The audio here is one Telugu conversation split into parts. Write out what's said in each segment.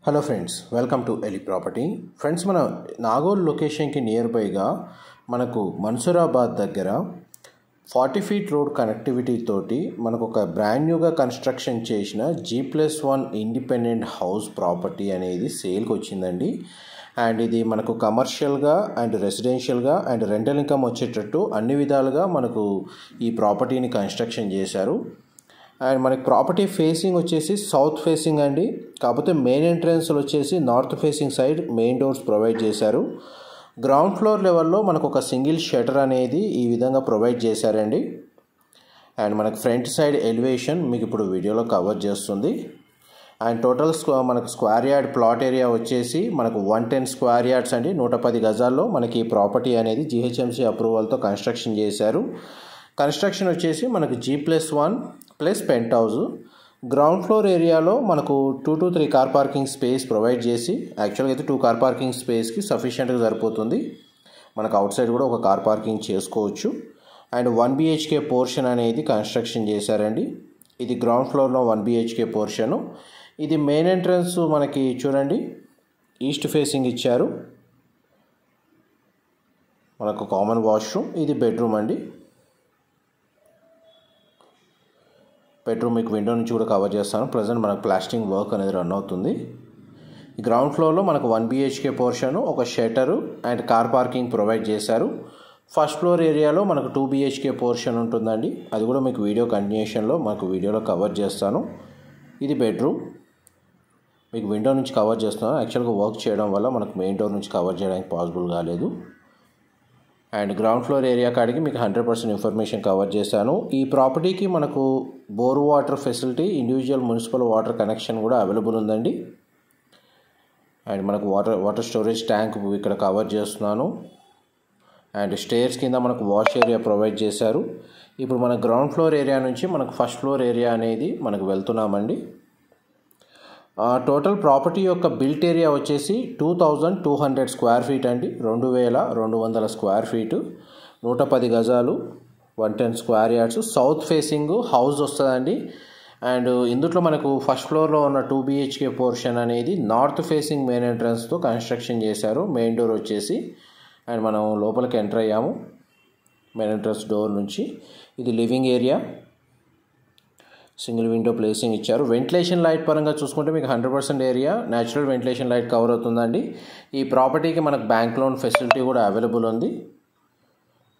Hello friends, welcome to Eli property. Friends, మన నాగోల్ లొకేషన్కి నియర్ బైగా మనకు మన్సూరాబాద్ దగ్గర 40 ఫీట్ రోడ్ కనెక్టివిటీ తోటి మనకు ఒక బ్రాండ్ న్యూగా కన్స్ట్రక్షన్ చేసిన G+1 ఇండిపెండెంట్ హౌస్ ప్రాపర్టీ అనేది సేల్కి వచ్చిందండి. అండ్ ఇది మనకు కమర్షియల్గా అండ్ రెసిడెన్షియల్గా అండ్ రెంటల్ ఇన్కమ్ వచ్చేటట్టు అన్ని విధాలుగా మనకు ఈ ప్రాపర్టీని కన్స్ట్రక్షన్ చేశారు. అండ్ మనకి ప్రాపర్టీ ఫేసింగ్ వచ్చేసి సౌత్ ఫేసింగ్ అండి. కాకపోతే మెయిన్ ఎంట్రన్స్లో వచ్చేసి north facing side main doors provide చేశారు. గ్రౌండ్ ఫ్లోర్ లెవెల్లో మనకు ఒక సింగిల్ షటర్ అనేది ఈ విధంగా ప్రొవైడ్ చేశారండి. అండ్ మనకు ఫ్రంట్ సైడ్ ఎలివేషన్ మీకు ఇప్పుడు వీడియోలో కవర్ చేస్తుంది. అండ్ టోటల్ మనకు స్క్వేర్ యార్డ్ ప్లాట్ ఏరియా వచ్చేసి మనకు 110 స్క్వేర్ యార్డ్స్ అండి. 110 గజాల్లో మనకి ప్రాపర్టీ అనేది GHMC అప్రూవల్తో కన్స్ట్రక్షన్ చేశారు. కన్స్ట్రక్షన్ వచ్చేసి మనకు G+1 plus penthouse. Ground floor ఏరియాలో మనకు 2 to 3 car parking space provide చేసి, యాక్చువల్గా అయితే 2 కార్ పార్కింగ్ స్పేస్కి సఫిషియెంట్గా సరిపోతుంది. మనకు అవుట్ సైడ్ కూడా ఒక కార్ పార్కింగ్ చేసుకోవచ్చు. అండ్ 1 BHK పోర్షన్ అనేది కన్స్ట్రక్షన్ చేశారండి. ఇది గ్రౌండ్ ఫ్లోర్లో 1 BHK పోర్షను. ఇది మెయిన్ ఎంట్రన్స్ మనకి చూడండి ఈస్ట్ ఫేసింగ్ ఇచ్చారు. మనకు కామన్ వాష్రూమ్. ఇది బెడ్రూమ్ అండి. బెడ్రూమ్ మీకు విండో నుంచి కూడా కవర్ చేస్తాను. ప్రజెంట్ మనకు ప్లాస్టింగ్ వర్క్ అనేది రన్ అవుతుంది. గ్రౌండ్ ఫ్లోర్లో మనకు 1 BHK పోర్షను, ఒక shutter and car parking provide చేశారు. ఫస్ట్ ఫ్లోర్ ఏరియాలో మనకు 2 BHK పోర్షన్ ఉంటుందండి. అది కూడా మీకు వీడియో కంటిన్యూషన్లో వీడియోలో కవర్ చేస్తాను. ఇది బెడ్రూమ్. మీకు విండో నుంచి కవర్ చేస్తున్నాను. యాక్చువల్గా వర్క్ చేయడం వల్ల మనకు మెయిన్ డోర్ నుంచి కవర్ చేయడానికి పాసిబుల్ కాలేదు. అండ్ గ్రౌండ్ ఫ్లోర్ ఏరియా కాడికి మీకు 100% ఇన్ఫర్మేషన్ కవర్ చేశాను. ఈ ప్రాపర్టీకి మనకు bore water facility, individual municipal water connection కూడా అవైలబుల్ ఉందండి. అండ్ మనకు వాటర్ స్టోరేజ్ ట్యాంక్ ఇక్కడ కవర్ చేస్తున్నాను. అండ్ స్టేర్స్ కింద మనకు వాష్ ఏరియా ప్రొవైడ్ చేశారు. ఇప్పుడు మన గ్రౌండ్ ఫ్లోర్ ఏరియా నుంచి మనకు ఫస్ట్ ఫ్లోర్ ఏరియా అనేది మనకు వెళ్తున్నామండి. టోటల్ ప్రాపర్టీ యొక్క బిల్ట్ ఏరియా వచ్చేసి 2200 స్క్వేర్ ఫీట్ అండి. 2200 స్క్వేర్ ఫీటు, 110 గజాలు, 110 square yards. South facing house వస్తుందండి. అండ్ ఇందులో మనకు ఫస్ట్ ఫ్లోర్లో ఉన్న 2 BHK పోర్షన్ అనేది నార్త్ ఫేసింగ్ మెయిన్ ఎంట్రన్స్తో కన్స్ట్రక్షన్ చేశారు. మెయిన్ డోర్ వచ్చేసి అండ్ మనం లోపలికి ఎంటర్ అయ్యాము మెయిన్ ఎంట్రన్స్ డోర్ నుంచి. ఇది living area. Single window placing ఇచ్చారు. వెంటిలేషన్ లైట్ పరంగా చూసుకుంటే మీకు 100% area natural ventilation light cover అవుతుందండి. ఈ ప్రాపర్టీకి మనకు బ్యాంక్ లోన్ ఫెసిలిటీ కూడా అవైలబుల్ ఉంది.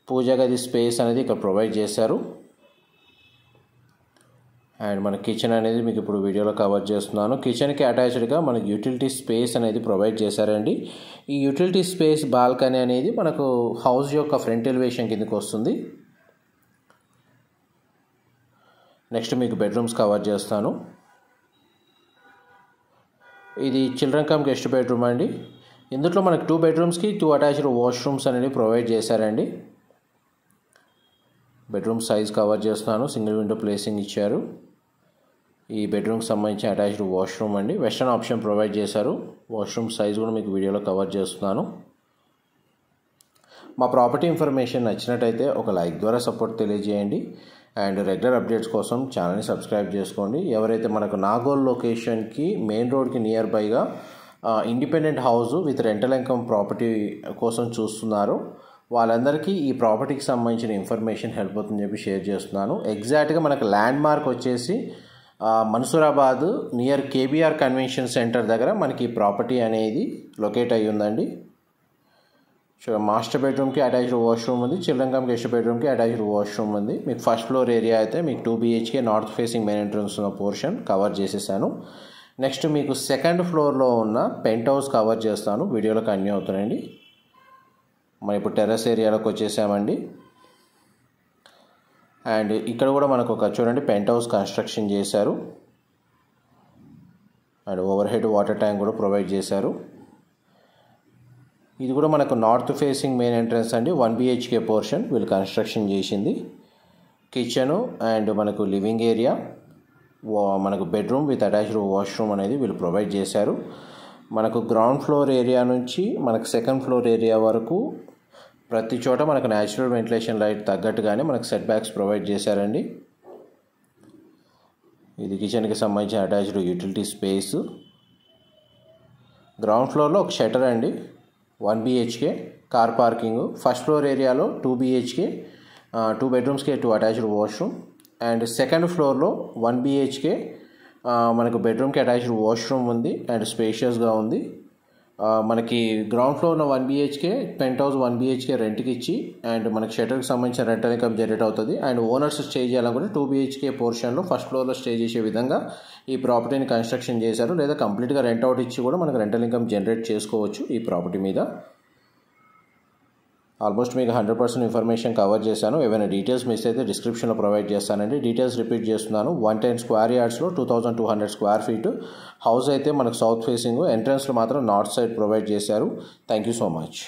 పూజా గది స్పేస్ అనేది ఇక్కడ ప్రొవైడ్ చేశారు. అండ్ మన కిచెన్ అనేది మీకు ఇప్పుడు వీడియోలో కవర్ చేస్తున్నాను. కిచెన్కి అటాచ్డ్గా మనకు యూటిలిటీ స్పేస్ అనేది ప్రొవైడ్ చేశారండి. ఈ యూటిలిటీ స్పేస్ బాల్కనీ అనేది మనకు హౌస్ యొక్క ఫ్రంట్ ఎలివేషన్ కిందకి వస్తుంది. నెక్స్ట్ మీకు బెడ్రూమ్స్ కవర్ చేస్తాను. ఇది చిల్డ్రన్ కమ్ గెస్ట్ బెడ్రూమ్ అండి. ఇందులో మనకు 2 బెడ్రూమ్స్కి 2 అటాచ్డ్ వాష్రూమ్స్ అనేది ప్రొవైడ్ చేశారండి. బెడ్రూమ్ సైజ్ కవర్ చేస్తున్నాను. సింగిల్ విండో ప్లేసింగ్ ఇచ్చారు. ఈ బెడ్రూమ్కి సంబంధించిన అటాచ్డ్ వాష్రూమ్ అండి. వెస్టర్న్ ఆప్షన్ ప్రొవైడ్ చేశారు. వాష్రూమ్ సైజ్ కూడా మీకు వీడియోలో కవర్ చేస్తున్నాను. మా ప్రాపర్టీ ఇన్ఫర్మేషన్ నచ్చినట్టయితే ఒక లైక్ ద్వారా సపోర్ట్ తెలియజేయండి. అండ్ రెగ్యులర్ అప్డేట్స్ కోసం ఛానల్ని సబ్స్క్రైబ్ చేసుకోండి. ఎవరైతే మనకు నాగోల్ లొకేషన్కి మెయిన్ రోడ్కి నియర్ బైగా independent house with rental income property కోసం చూస్తున్నారో వాళ్ళందరికీ ఈ ప్రాపర్టీకి సంబంధించిన ఇన్ఫర్మేషన్ హెల్ప్ అవుతుందని చెప్పి షేర్ చేస్తున్నాను. ఎగ్జాక్ట్గా మనకు ల్యాండ్ మార్క్ వచ్చేసి Mansoorabad near KBR convention centre దగ్గర మనకి ఈ ప్రాపర్టీ అనేది లొకేట్ అయ్యి ఉందండి. మాస్టర్ బెడ్రూమ్కి అటాచ్డ్ వాష్రూమ్ ఉంది. చిల్డ్రన్ కమ్ గెస్ట్ బెడ్రూమ్కి అటాచ్డ్ వాష్రూమ్ ఉంది. మీకు ఫస్ట్ ఫ్లోర్ ఏరియా అయితే మీకు 2 BHK north facing main entrance ఉన్న పోర్షన్ కవర్ చేసేసాను. నెక్స్ట్ మీకు సెకండ్ ఫ్లోర్లో ఉన్న పెంట్ హౌస్ కవర్ చేస్తాను. వీడియోలో కంటిన్యూ అవుతానండి. మనం ఇప్పుడు టెర్రస్ ఏరియాలోకి వచ్చేసామండి. అండ్ ఇక్కడ కూడా మనకు ఒక చూడండి పెంట్ హౌస్ కన్స్ట్రక్షన్ చేశారు. And over head water tank కూడా ప్రొవైడ్ చేశారు. ఇది కూడా మనకు నార్త్ ఫేసింగ్ మెయిన్ ఎంట్రన్స్ అండి. 1 BHK పోర్షన్ వీళ్ళు కన్స్ట్రక్షన్ చేసింది. కిచెను అండ్ మనకు లివింగ్ ఏరియా, మనకు బెడ్రూమ్ విత్ అటాచ్డ్ వాష్రూమ్ అనేది వీళ్ళు ప్రొవైడ్ చేశారు. మనకు గ్రౌండ్ ఫ్లోర్ ఏరియా నుంచి మనకు సెకండ్ ఫ్లోర్ ఏరియా వరకు ప్రతి చోట మనకు న్యాచురల్ వెంటిలేషన్ లైట్ తగ్గట్టుగానే మనకు సెట్ బ్యాక్స్ ప్రొవైడ్ చేశారండి. ఇది కిచెన్కి సంబంధించిన అటాచ్డ్ యూటిలిటీ స్పేస్. గ్రౌండ్ ఫ్లోర్లో ఒక షటర్ అండి, 1 BHK car parking. First floor ఏరియాలో 2 BHK 2 bedrooms 2 attached washroom. And second ఫ్లోర్లో 1 BHK మనకు బెడ్రూమ్కి అటాచ్డ్ వాష్రూమ్ ఉంది అండ్ స్పేషియస్గా ఉంది. మనకి గ్రౌండ్ ఫ్లోర్ ఉన్న 1 BHK పెంట్ హౌస్ 1 BHK రెంట్కి ఇచ్చి అండ్ మనకి షటర్కి సంబంధించిన రెంటల్ ఇన్కమ్ జనరేట్ అవుతుంది. అండ్ ఓనర్స్ స్టే చేయాలనుకుంటే 2 BHK పోర్షన్లో ఫస్ట్ ఫ్లోర్లో స్టే చేసే విధంగా ఈ ప్రాపర్టీని కన్స్ట్రక్షన్ చేశారు. లేదా కంప్లీట్గా రెంట్ అవుట్ ఇచ్చి కూడా మనకు రెంటల్ ఇన్కమ్ జనరేట్ చేసుకోవచ్చు ఈ ప్రాపర్టీ మీద. ఆల్మోస్ట్ మీకు 100% ఇన్ఫర్మేషన్ కవర్ చేశాను. ఏమైనా డీటెయిల్స్ మిస్ అయితే డిస్క్రిప్షన్లో ప్రొవైడ్ చేస్తానండి. డీటెయిల్స్ రిపీట్ చేస్తున్నాను. 110 స్క్వేర్ యార్డ్స్లో 2200 స్క్వేర్ ఫీట్ హౌస్ అయితే మనకు సౌత్ ఫేసింగ్, ఎంట్రన్స్లో మాత్రం నార్త్ సైడ్ ప్రొవైడ్ చేశారు. Thank you so much.